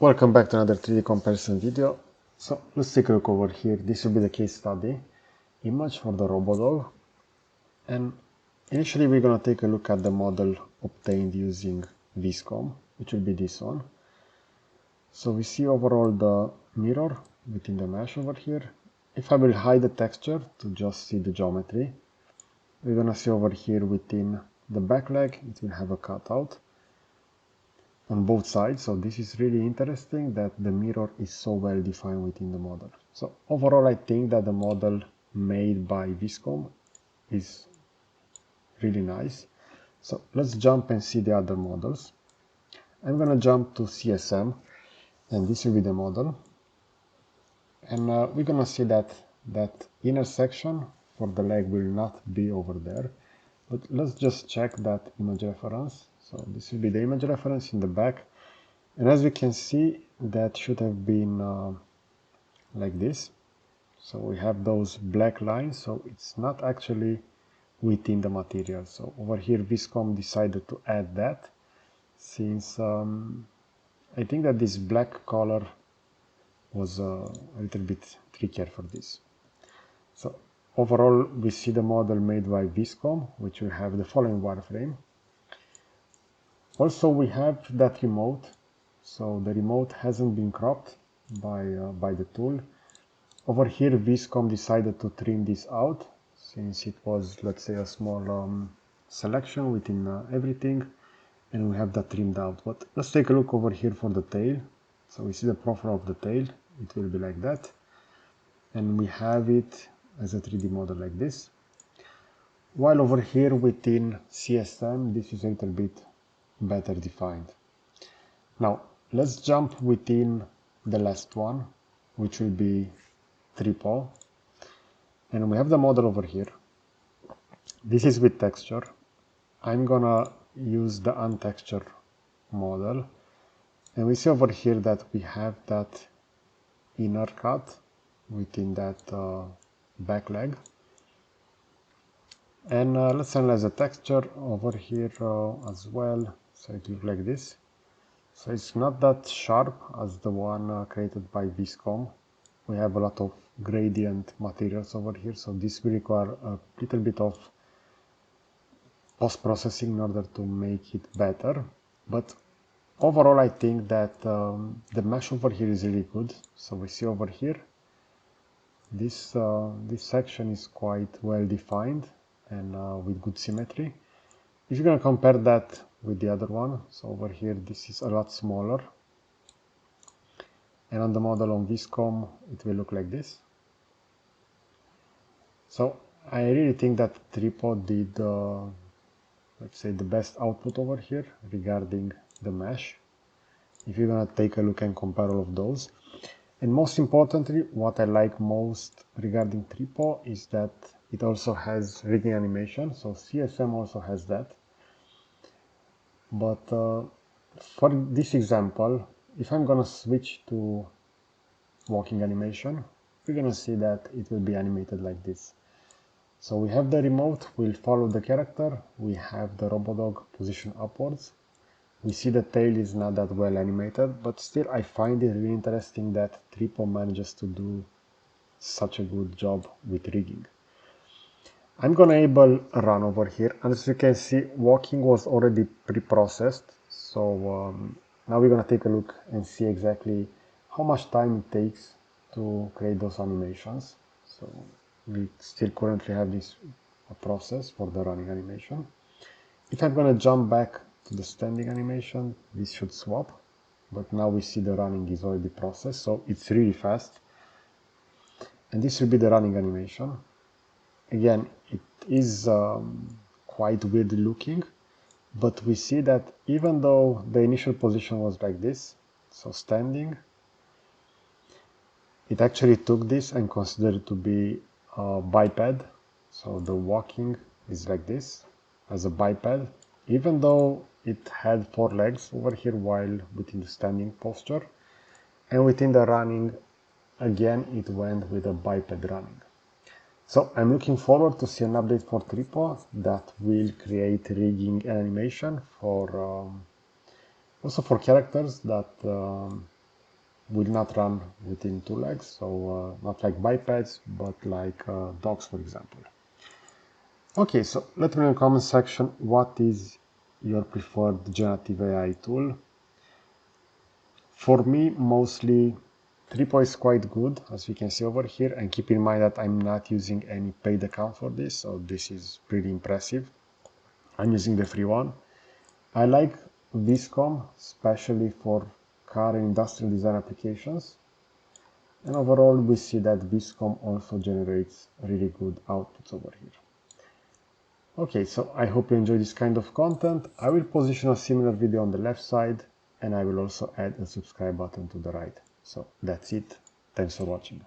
Welcome back to another 3D comparison video. So let's take a look over here. This will be the case study image for the RoboDog. And initially we're going to take a look at the model obtained using Vizcom, which will be this one. So we see overall the mirror within the mesh over here. If I will hide the texture to just see the geometry, we're going to see over here within the back leg, it will have a cutout on both sides. So this is really interesting that the mirror is so well defined within the model. So overall, I think that the model made by Vizcom is really nice. So let's jump and see the other models. I'm gonna jump to CSM, and this will be the model. And we're gonna see that that inner section for the leg will not be over there. But let's just check that image reference. So this will be the image reference in the back. And as we can see, that should have been like this. So we have those black lines, so it's not actually within the material. So over here, Vizcom decided to add that, since I think that this black color was a little bit trickier for this. So overall, we see the model made by Vizcom, which will have the following wireframe. Also, we have that remote. So the remote hasn't been cropped by the tool. Over here, Vizcom decided to trim this out, since it was, let's say, a small selection within everything, and we have that trimmed out. But let's take a look over here for the tail. So we see the profile of the tail. It will be like that. And we have it as a 3D model like this. While over here within CSM, this is a little bit better defined. Now, let's jump within the last one, which will be Tripo. And we have the model over here. This is with texture. I'm gonna use the untextured model. And we see over here that we have that inner cut within that back leg. And let's analyze the texture over here as well. So it looks like this. So it's not that sharp as the one created by Vizcom. We have a lot of gradient materials over here, so this will require a little bit of post-processing in order to make it better. But overall, I think that the mesh over here is really good. So we see over here, this section is quite well defined and with good symmetry. If you're going to compare that with the other one, so over here, this is a lot smaller. And on the model on Vizcom, it will look like this. So I really think that Tripo did, let's say, the best output over here regarding the mesh, if you're going to take a look and compare all of those. And most importantly, what I like most regarding Tripo is that it also has rigging animation. So CSM also has that. But for this example, if I'm going to switch to walking animation, we're going to see that it will be animated like this. So we have the remote, we'll follow the character, we have the RoboDog position upwards. We see the tail is not that well animated, but still I find it really interesting that Tripo manages to do such a good job with rigging. I'm gonna enable run over here, and as you can see, walking was already pre-processed. So now we're gonna take a look and see exactly how much time it takes to create those animations. So we still currently have this process for the running animation. If I'm gonna jump back to the standing animation, this should swap, but now we see the running is already processed, so it's really fast. And this will be the running animation. Again, it is quite weird looking, but we see that even though the initial position was like this, so standing, it actually took this and considered it to be a biped. So the walking is like this as a biped, even though it had 4 legs over here while within the standing posture. And within the running, again, it went with a biped running. So I'm looking forward to see an update for Tripo that will create rigging and animation for also for characters that will not run within 2 legs, so not like bipeds, but like dogs, for example. Okay, so let me know in the comment section what is your preferred generative AI tool. For me, mostly Tripo is quite good, as we can see over here, and keep in mind that I'm not using any paid account for this, so this is pretty impressive. I'm using the free one. I like Vizcom, especially for car and industrial design applications. And overall, we see that Vizcom also generates really good outputs over here. Okay, so I hope you enjoy this kind of content. I will position a similar video on the left side, and I will also add a subscribe button to the right. So that's it. Thanks for watching.